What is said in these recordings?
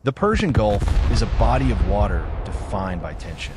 The Persian Gulf is a body of water defined by tension.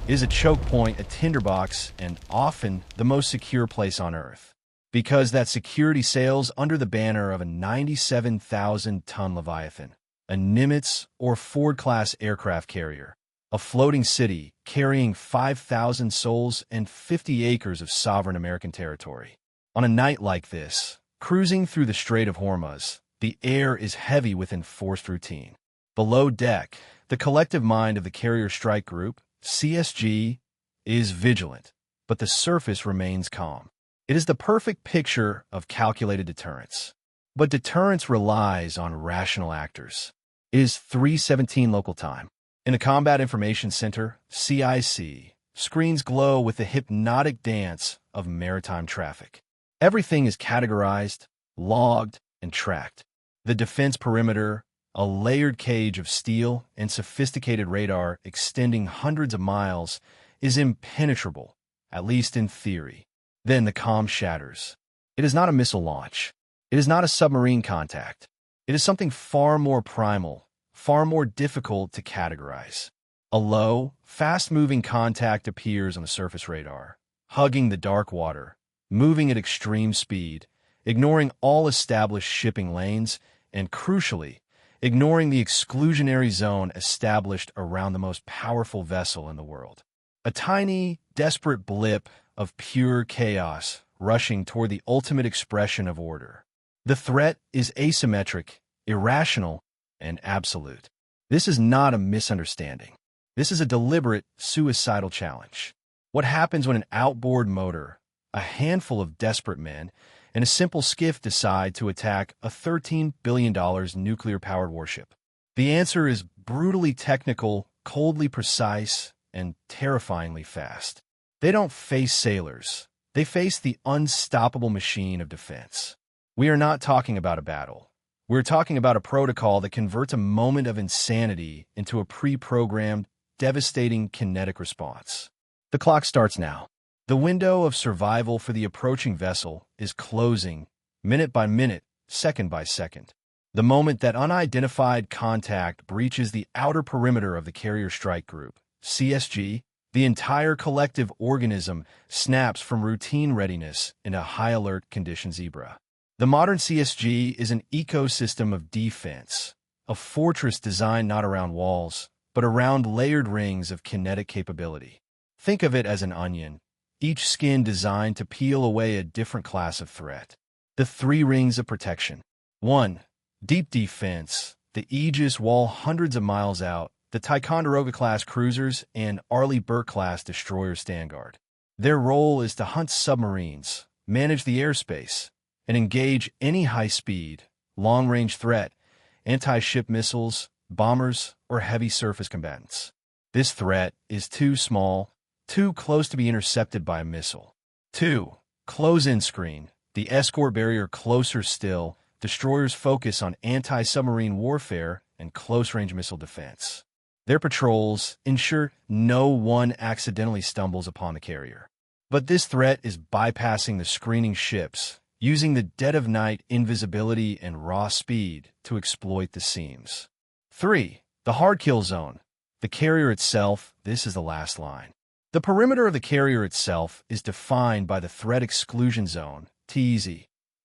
It is a choke point, a tinderbox, and often the most secure place on Earth. Because that security sails under the banner of a 97,000-ton Leviathan, a Nimitz or Ford-class aircraft carrier, a floating city carrying 5,000 souls and 50 acres of sovereign American territory. On a night like this, cruising through the Strait of Hormuz, the air is heavy with enforced routine. Below deck, the collective mind of the Carrier Strike Group, CSG, is vigilant, but the surface remains calm. It is the perfect picture of calculated deterrence. But deterrence relies on rational actors. It is 3:17 local time. In the Combat Information Center, CIC, screens glow with the hypnotic dance of maritime traffic. Everything is categorized, logged, and tracked. The defense perimeter, a layered cage of steel and sophisticated radar extending hundreds of miles, is impenetrable, at least in theory. Then the calm shatters. It is not a missile launch. It is not a submarine contact. It is something far more primal, far more difficult to categorize. A low, fast-moving contact appears on the surface radar, hugging the dark water, moving at extreme speed, ignoring all established shipping lanes, and crucially, ignoring the exclusionary zone established around the most powerful vessel in the world. A tiny, desperate blip of pure chaos rushing toward the ultimate expression of order. The threat is asymmetric, irrational, and absolute. This is not a misunderstanding. This is a deliberate, suicidal challenge. What happens when an outboard motor, a handful of desperate men, and a simple skiff decide to attack a $13 billion nuclear-powered warship? The answer is brutally technical, coldly precise, and terrifyingly fast. They don't face sailors. They face the unstoppable machine of defense. We are not talking about a battle. We're talking about a protocol that converts a moment of insanity into a pre-programmed, devastating kinetic response. The clock starts now. The window of survival for the approaching vessel is closing, minute by minute, second by second. The moment that unidentified contact breaches the outer perimeter of the Carrier Strike Group, CSG, the entire collective organism snaps from routine readiness into high-alert condition zebra. The modern CSG is an ecosystem of defense, a fortress designed not around walls, but around layered rings of kinetic capability. Think of it as an onion, each skin designed to peel away a different class of threat. The 3 rings of protection. 1. Deep defense. The Aegis wall hundreds of miles out, the Ticonderoga-class cruisers and Arleigh Burke-class destroyer Vanguard. Their role is to hunt submarines, manage the airspace, and engage any high-speed, long-range threat, anti-ship missiles, bombers, or heavy surface combatants. This threat is too small, too close to be intercepted by a missile. 2. Close-in screen. The escort barrier closer still, destroyers focus on anti-submarine warfare and close-range missile defense. Their patrols ensure no one accidentally stumbles upon the carrier. But this threat is bypassing the screening ships, using the dead-of-night invisibility and raw speed to exploit the seams. 3. The hard kill zone. The carrier itself, this is the last line. The perimeter of the carrier itself is defined by the Threat Exclusion Zone, TEZ,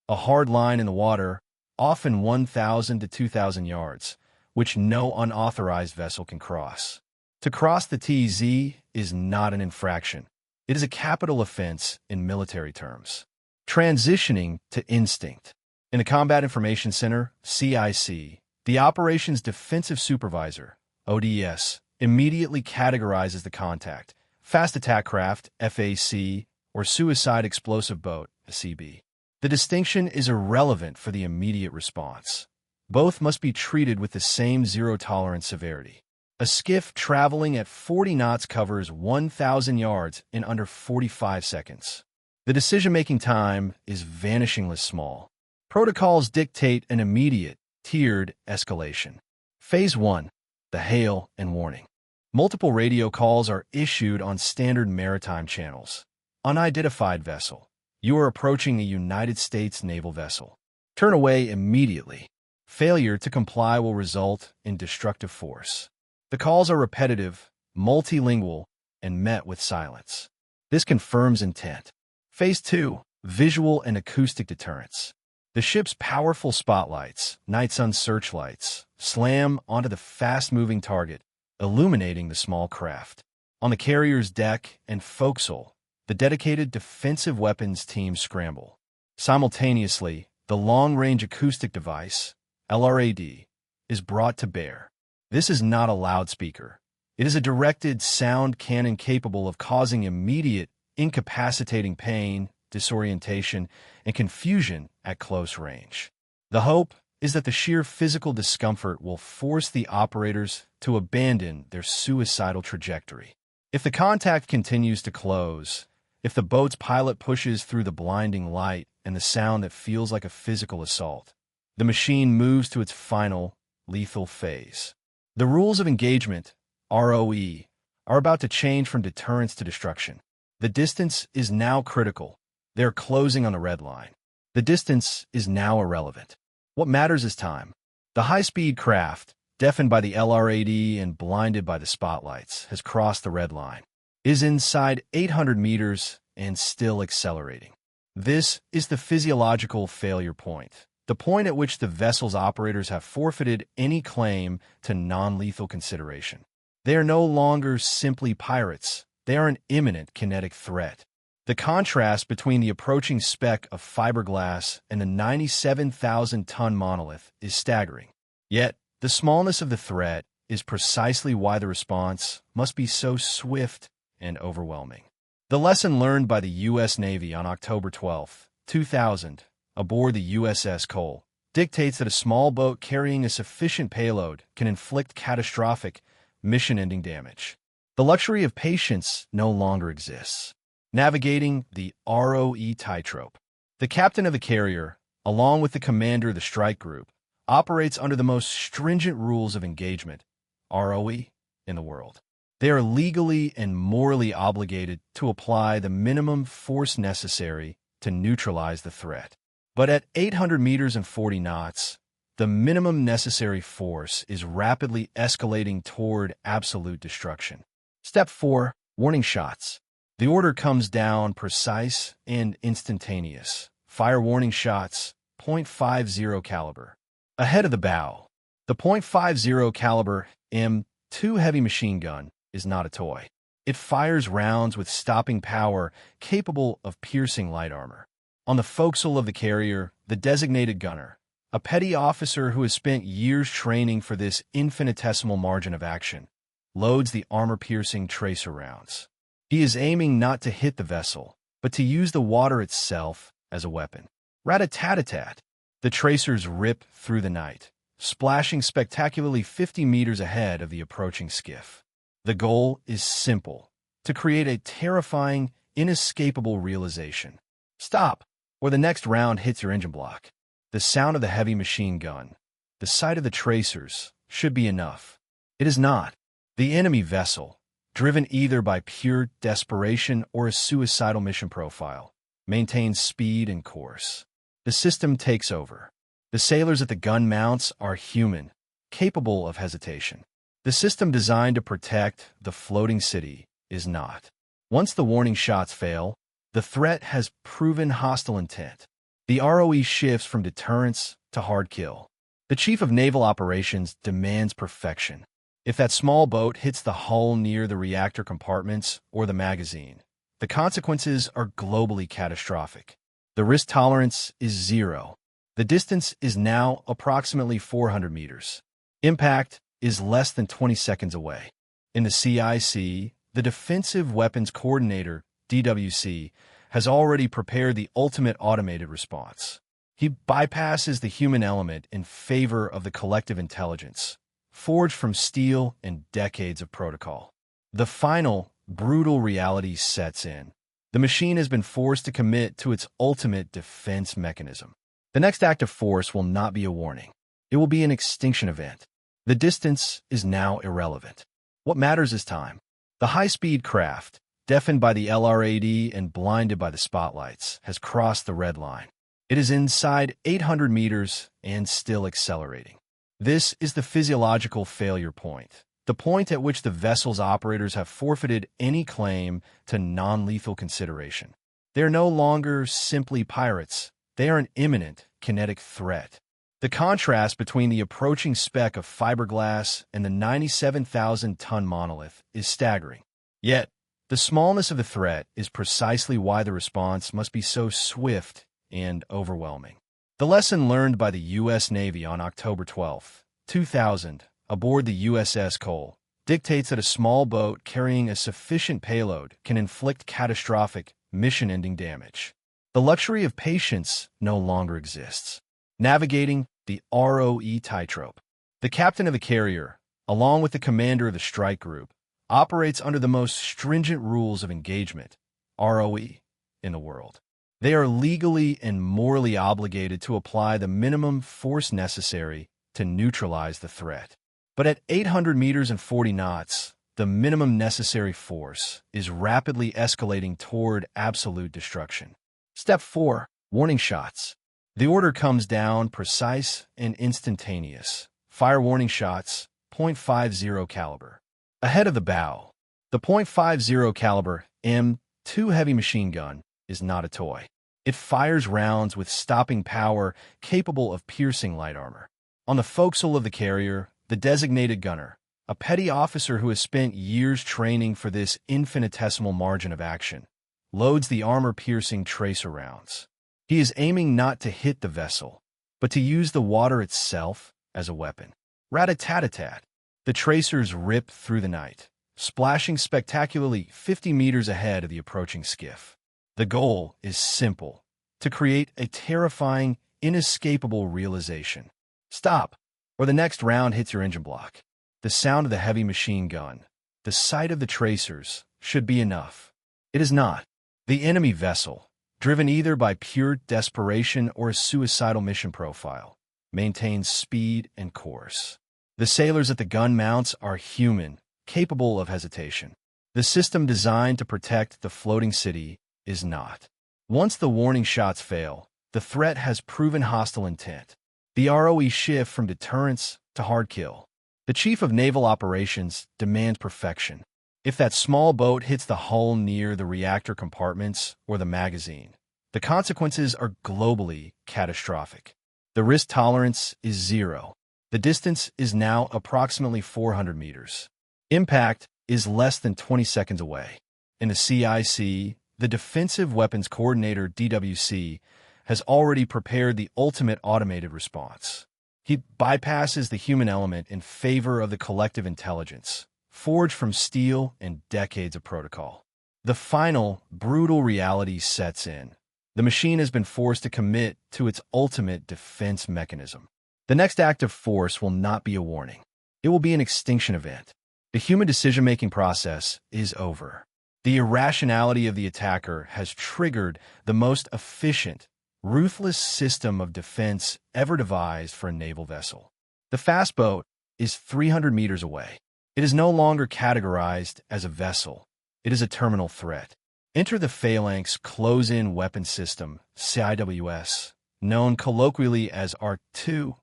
a hard line in the water, often 1,000 to 2,000 yards, which no unauthorized vessel can cross. To cross the TEZ is not an infraction. It is a capital offense in military terms. Transitioning to instinct. In the Combat Information Center, CIC, the Operations Defensive Supervisor, ODS, immediately categorizes the contact, Fast Attack Craft, FAC, or Suicide Explosive Boat, CB. The distinction is irrelevant for the immediate response. Both must be treated with the same zero-tolerance severity. A skiff traveling at 40 knots covers 1,000 yards in under 45 seconds. The decision-making time is vanishingly small. Protocols dictate an immediate, tiered escalation. Phase 1. The hail and warning. Multiple radio calls are issued on standard maritime channels. Unidentified vessel. You are approaching a United States naval vessel. Turn away immediately. Failure to comply will result in destructive force. The calls are repetitive, multilingual, and met with silence. This confirms intent. Phase 2. Visual and acoustic deterrence. The ship's powerful spotlights, night sun searchlights, slam onto the fast-moving target, illuminating the small craft. On the carrier's deck and forecastle, the dedicated defensive weapons team scramble. Simultaneously, the long-range acoustic device, LRAD, is brought to bear. This is not a loudspeaker. It is a directed sound cannon capable of causing immediate, incapacitating pain, disorientation, and confusion at close range. The hope is that the sheer physical discomfort will force the operators to abandon their suicidal trajectory. If the contact continues to close, if the boat's pilot pushes through the blinding light and the sound that feels like a physical assault, the machine moves to its final, lethal phase. The rules of engagement, ROE, are about to change from deterrence to destruction. The distance is now critical. They are closing on the red line. The distance is now irrelevant. What matters is time. The high-speed craft, deafened by the LRAD and blinded by the spotlights, has crossed the red line, is inside 800 meters and still accelerating. This is the physiological failure point, the point at which the vessel's operators have forfeited any claim to non-lethal consideration. They are no longer simply pirates. They are an imminent kinetic threat. The contrast between the approaching speck of fiberglass and the 97,000-ton monolith is staggering. Yet, the smallness of the threat is precisely why the response must be so swift and overwhelming. The lesson learned by the U.S. Navy on October 12, 2000, aboard the USS Cole, dictates that a small boat carrying a sufficient payload can inflict catastrophic, mission-ending damage. The luxury of patience no longer exists. Navigating the ROE tightrope. The captain of the carrier, along with the commander of the strike group, operates under the most stringent rules of engagement, ROE, in the world. They are legally and morally obligated to apply the minimum force necessary to neutralize the threat. But at 800 meters and 40 knots, the minimum necessary force is rapidly escalating toward absolute destruction. Step 4. Warning shots. The order comes down precise and instantaneous. Fire warning shots, .50 caliber. Ahead of the bow. The .50 caliber M2 heavy machine gun is not a toy. It fires rounds with stopping power capable of piercing light armor. On the forecastle of the carrier, the designated gunner, a petty officer who has spent years training for this infinitesimal margin of action, loads the armor-piercing tracer rounds. He is aiming not to hit the vessel, but to use the water itself as a weapon. Rat-a-tat-a-tat. The tracers rip through the night, splashing spectacularly 50 meters ahead of the approaching skiff. The goal is simple: to create a terrifying, inescapable realization. Stop, or the next round hits your engine block. The sound of the heavy machine gun, the sight of the tracers, should be enough. It is not. The enemy vessel, driven either by pure desperation or a suicidal mission profile, maintains speed and course. The system takes over. The sailors at the gun mounts are human, capable of hesitation. The system designed to protect the floating city is not. Once the warning shots fail, the threat has proven hostile intent. The ROE shifts from deterrence to hard kill. The Chief of Naval Operations demands perfection. If that small boat hits the hull near the reactor compartments or the magazine, the consequences are globally catastrophic. The risk tolerance is zero. The distance is now approximately 400 meters. Impact is less than 20 seconds away. In the CIC, the Defensive Weapons Coordinator, DWC, has already prepared the ultimate automated response. He bypasses the human element in favor of the collective intelligence, forged from steel and decades of protocol. The final, brutal reality sets in. The machine has been forced to commit to its ultimate defense mechanism. The next act of force will not be a warning. It will be an extinction event. The distance is now irrelevant. What matters is time. The high-speed craft, deafened by the LRAD and blinded by the spotlights, has crossed the red line. It is inside 800 meters and still accelerating. This is the physiological failure point, the point at which the vessel's operators have forfeited any claim to non-lethal consideration. They are no longer simply pirates. They are an imminent kinetic threat. The contrast between the approaching speck of fiberglass and the 97,000-ton monolith is staggering. Yet, the smallness of the threat is precisely why the response must be so swift and overwhelming. The lesson learned by the U.S. Navy on October 12, 2000, aboard the USS Cole, dictates that a small boat carrying a sufficient payload can inflict catastrophic, mission-ending damage. The luxury of patience no longer exists. Navigating the ROE tightrope. The captain of the carrier, along with the commander of the strike group, operates under the most stringent rules of engagement, ROE, in the world. They are legally and morally obligated to apply the minimum force necessary to neutralize the threat. But at 800 meters and 40 knots, the minimum necessary force is rapidly escalating toward absolute destruction. Step 4. Warning shots. The order comes down precise and instantaneous. Fire warning shots, .50 caliber. Ahead of the bow. The .50 caliber M2 heavy machine gun is not a toy. It fires rounds with stopping power capable of piercing light armor. On the forecastle of the carrier, the designated gunner, a petty officer who has spent years training for this infinitesimal margin of action, loads the armor-piercing tracer rounds. He is aiming not to hit the vessel, but to use the water itself as a weapon. Rat-a-tat-a-tat. The tracers rip through the night, splashing spectacularly 50 meters ahead of the approaching skiff. The goal is simple: to create a terrifying, inescapable realization. Stop, or the next round hits your engine block. The sound of the heavy machine gun, the sight of the tracers, should be enough. It is not. The enemy vessel, driven either by pure desperation or a suicidal mission profile, maintains speed and course. The sailors at the gun mounts are human, capable of hesitation. The system designed to protect the floating city is not. Once the warning shots fail, the threat has proven hostile intent. The ROE shift from deterrence to hard kill. The Chief of Naval Operations demands perfection. If that small boat hits the hull near the reactor compartments or the magazine, the consequences are globally catastrophic. The risk tolerance is zero. The distance is now approximately 400 meters. Impact is less than 20 seconds away. In the CIC, the Defensive Weapons Coordinator, DWC, has already prepared the ultimate automated response. He bypasses the human element in favor of the collective intelligence, forged from steel and decades of protocol. The final, brutal reality sets in. The machine has been forced to commit to its ultimate defense mechanism. The next act of force will not be a warning. It will be an extinction event. The human decision-making process is over. The irrationality of the attacker has triggered the most efficient, ruthless system of defense ever devised for a naval vessel. The fast boat is 300 meters away. It is no longer categorized as a vessel. It is a terminal threat. Enter the Phalanx Close-In Weapon System, CIWS, known colloquially as ARC-2,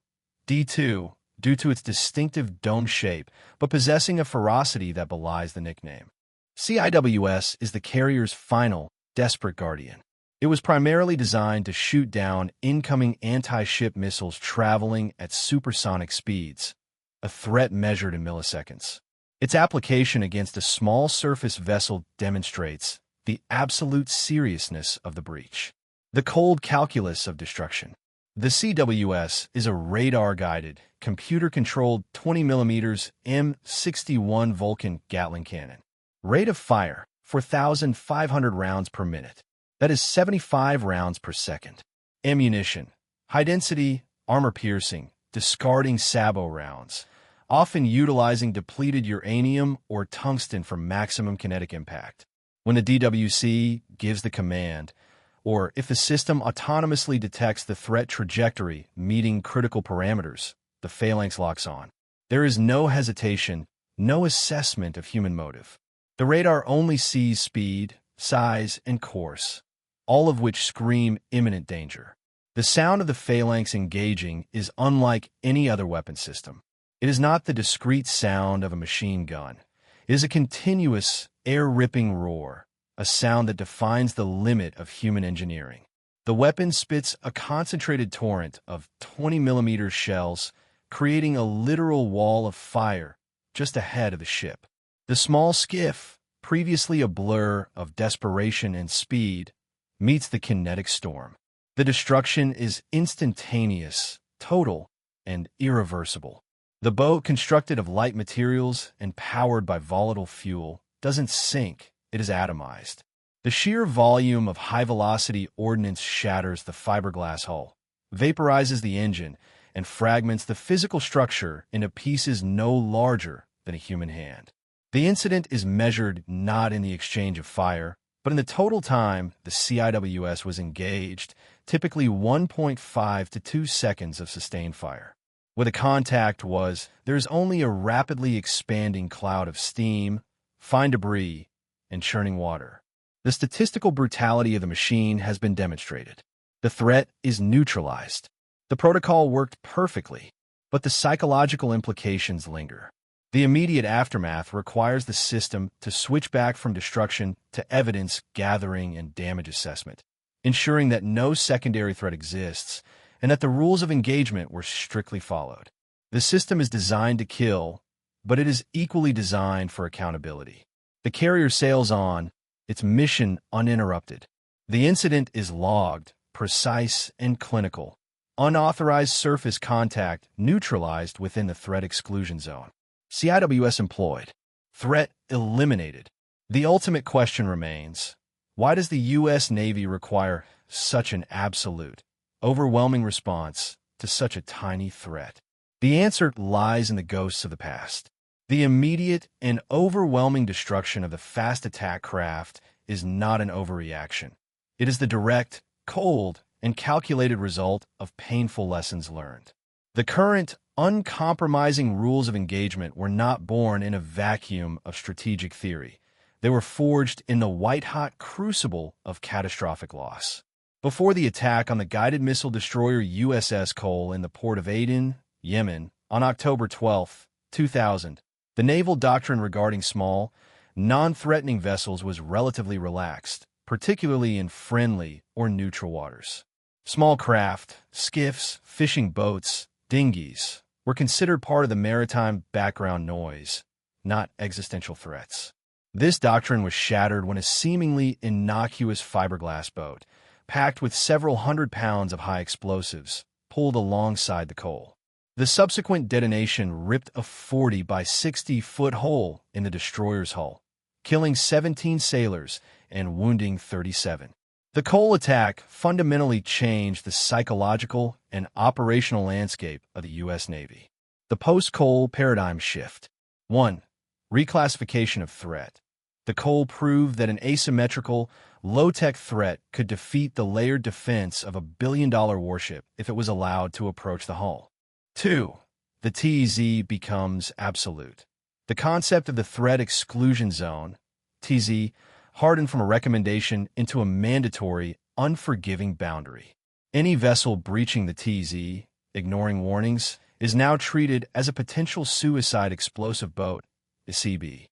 D2, due to its distinctive dome shape, but possessing a ferocity that belies the nickname. CIWS is the carrier's final, desperate guardian. It was primarily designed to shoot down incoming anti-ship missiles traveling at supersonic speeds, a threat measured in milliseconds. Its application against a small surface vessel demonstrates the absolute seriousness of the breach. The cold calculus of destruction. The CWS is a radar-guided, computer-controlled 20mm M61 Vulcan Gatling cannon. Rate of fire, 4,500 rounds per minute. That is 75 rounds per second. Ammunition, high-density, armor-piercing, discarding sabot rounds, often utilizing depleted uranium or tungsten for maximum kinetic impact. When the DWC gives the command, or if the system autonomously detects the threat trajectory meeting critical parameters, the Phalanx locks on. There is no hesitation, no assessment of human motive. The radar only sees speed, size, and course, all of which scream imminent danger. The sound of the phalanx engaging is unlike any other weapon system. It is not the discrete sound of a machine gun. It is a continuous, air-ripping roar, a sound that defines the limit of human engineering. The weapon spits a concentrated torrent of 20mm shells, creating a literal wall of fire just ahead of the ship. The small skiff, previously a blur of desperation and speed, meets the kinetic storm. The destruction is instantaneous, total, and irreversible. The boat, constructed of light materials and powered by volatile fuel, doesn't sink, it is atomized. The sheer volume of high-velocity ordnance shatters the fiberglass hull, vaporizes the engine, and fragments the physical structure into pieces no larger than a human hand. The incident is measured not in the exchange of fire, but in the total time the CIWS was engaged, typically 1.5 to 2 seconds of sustained fire. Where the contact was, there is only a rapidly expanding cloud of steam, fine debris, and churning water. The statistical brutality of the machine has been demonstrated. The threat is neutralized. The protocol worked perfectly, but the psychological implications linger. The immediate aftermath requires the system to switch back from destruction to evidence gathering and damage assessment, ensuring that no secondary threat exists and that the rules of engagement were strictly followed. The system is designed to kill, but it is equally designed for accountability. The carrier sails on, its mission uninterrupted. The incident is logged, precise and clinical. Unauthorized surface contact neutralized within the threat exclusion zone. CIWS employed. Threat eliminated. The ultimate question remains, why does the U.S. Navy require such an absolute, overwhelming response to such a tiny threat? The answer lies in the ghosts of the past. The immediate and overwhelming destruction of the fast attack craft is not an overreaction. It is the direct, cold, and calculated result of painful lessons learned. The current, uncompromising rules of engagement were not born in a vacuum of strategic theory. They were forged in the white-hot crucible of catastrophic loss. Before the attack on the guided missile destroyer USS Cole in the port of Aden, Yemen, on October 12, 2000, the naval doctrine regarding small, non-threatening vessels was relatively relaxed, particularly in friendly or neutral waters. Small craft, skiffs, fishing boats, dinghies, were considered part of the maritime background noise, not existential threats. This doctrine was shattered when a seemingly innocuous fiberglass boat, packed with several hundred pounds of high explosives, pulled alongside the Cole. The subsequent detonation ripped a 40 by 60-foot hole in the destroyer's hull, killing 17 sailors and wounding 37. The Cole attack fundamentally changed the psychological and operational landscape of the U.S. Navy. The post-Cole paradigm shift. 1. Reclassification of threat. The Cole proved that an asymmetrical, low-tech threat could defeat the layered defense of a billion-dollar warship if it was allowed to approach the hull. 2. The TZ becomes absolute. The concept of the threat exclusion zone, TZ, hardened from a recommendation into a mandatory, unforgiving boundary. Any vessel breaching the TZ, ignoring warnings, is now treated as a potential suicide explosive boat, a CB.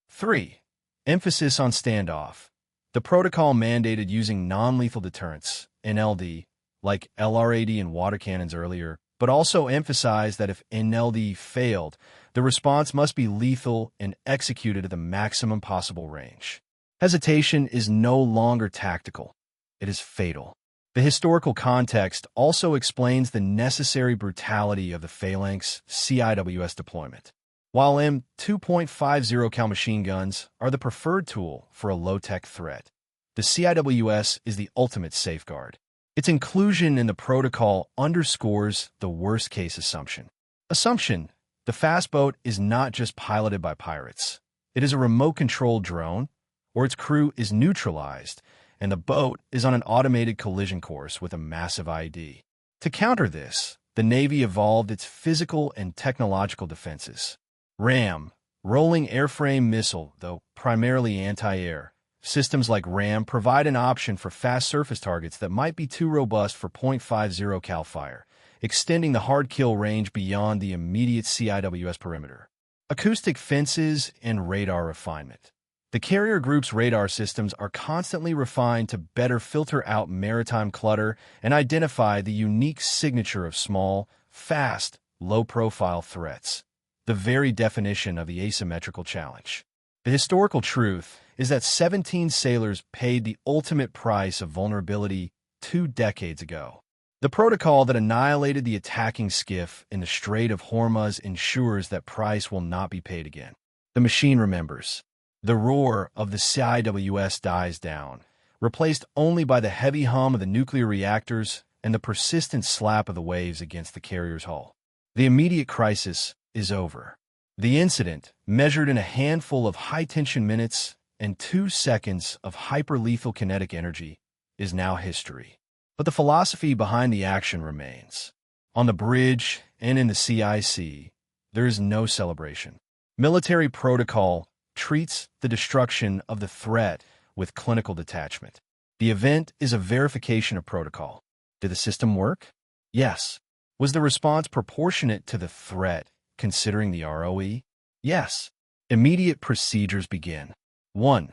3. Emphasis on standoff. The protocol mandated using non-lethal deterrents, NLD, like LRAD and water cannons earlier, but also emphasized that if NLD failed, the response must be lethal and executed at the maximum possible range. Hesitation is no longer tactical. It is fatal. The historical context also explains the necessary brutality of the Phalanx CIWS deployment. While M2.50 cal machine guns are the preferred tool for a low-tech threat, the CIWS is the ultimate safeguard. Its inclusion in the protocol underscores the worst-case assumption. The fast boat is not just piloted by pirates. It is a remote-controlled drone, or its crew is neutralized, and the boat is on an automated collision course with a massive ID. To counter this, the Navy evolved its physical and technological defenses. RAM, rolling airframe missile, though primarily anti-air, systems like RAM provide an option for fast surface targets that might be too robust for .50 cal fire, extending the hard kill range beyond the immediate CIWS perimeter. Acoustic fences and radar refinement. The carrier group's radar systems are constantly refined to better filter out maritime clutter and identify the unique signature of small, fast, low-profile threats, the very definition of the asymmetrical challenge. The historical truth is that 17 sailors paid the ultimate price of vulnerability 2 decades ago. The protocol that annihilated the attacking skiff in the Strait of Hormuz ensures that price will not be paid again. The machine remembers. The roar of the CIWS dies down, replaced only by the heavy hum of the nuclear reactors and the persistent slap of the waves against the carrier's hull. The immediate crisis is over. The incident, measured in a handful of high-tension minutes and 2 seconds of hyper-lethal kinetic energy, is now history. But the philosophy behind the action remains. On the bridge and in the CIC, there is no celebration. Military protocol treats the destruction of the threat with clinical detachment. The event is a verification of protocol. Did the system work? Yes. Was the response proportionate to the threat, considering the ROE? Yes. Immediate procedures begin. 1.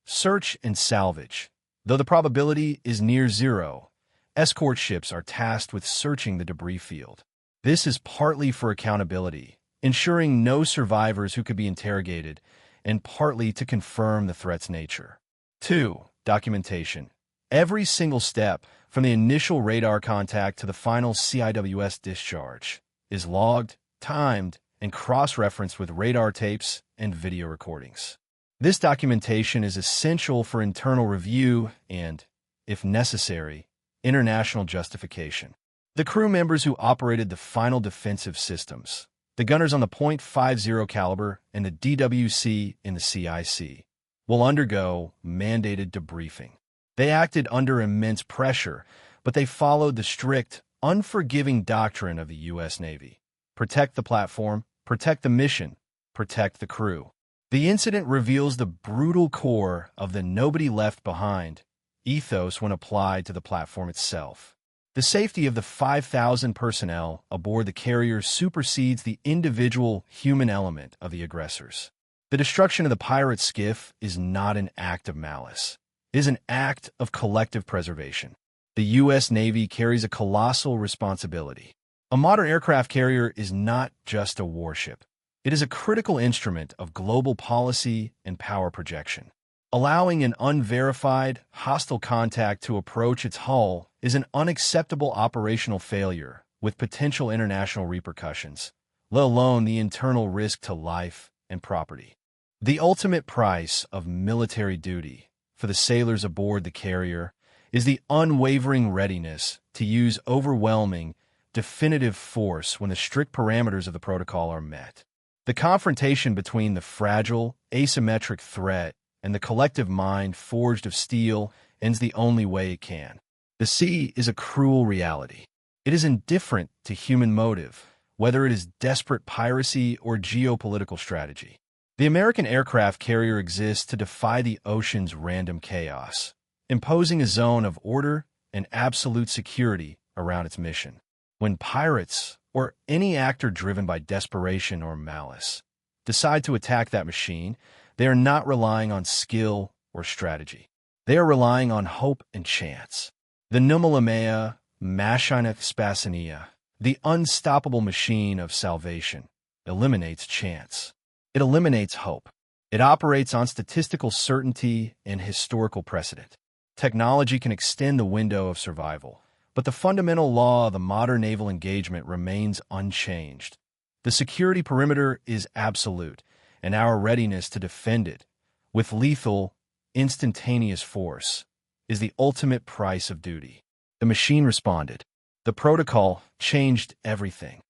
Search and salvage. Though the probability is near zero, escort ships are tasked with searching the debris field. This is partly for accountability, ensuring no survivors who could be interrogated, and partly to confirm the threat's nature. 2. Documentation. Every single step, from the initial radar contact to the final CIWS discharge, is logged, timed, and cross-referenced with radar tapes and video recordings. This documentation is essential for internal review and, if necessary, international justification. The crew members who operated the final defensive systems, the gunners on the .50 caliber and the DWC in the CIC, will undergo mandated debriefing. They acted under immense pressure, but they followed the strict, unforgiving doctrine of the U.S. Navy. Protect the platform, protect the mission, protect the crew. The incident reveals the brutal core of the nobody left behind ethos when applied to the platform itself. The safety of the 5,000 personnel aboard the carrier supersedes the individual human element of the aggressors. The destruction of the pirate skiff is not an act of malice. It is an act of collective preservation. The U.S. Navy carries a colossal responsibility. A modern aircraft carrier is not just a warship. It is a critical instrument of global policy and power projection. Allowing an unverified, hostile contact to approach its hull is an unacceptable operational failure with potential international repercussions, let alone the internal risk to life and property. The ultimate price of military duty for the sailors aboard the carrier is the unwavering readiness to use overwhelming, definitive force when the strict parameters of the protocol are met. The confrontation between the fragile, asymmetric threat and the collective mind forged of steel ends the only way it can. The sea is a cruel reality. It is indifferent to human motive, whether it is desperate piracy or geopolitical strategy. The American aircraft carrier exists to defy the ocean's random chaos, imposing a zone of order and absolute security around its mission. When pirates, or any actor driven by desperation or malice, decide to attack that machine, they are not relying on skill or strategy. They are relying on hope and chance. The Numalamea Machina Spasania, the unstoppable machine of salvation, eliminates chance. It eliminates hope. It operates on statistical certainty and historical precedent. Technology can extend the window of survival, but the fundamental law of the modern naval engagement remains unchanged. The security perimeter is absolute, and our readiness to defend it, with lethal, instantaneous force, is the ultimate price of duty. The machine responded. The protocol changed everything.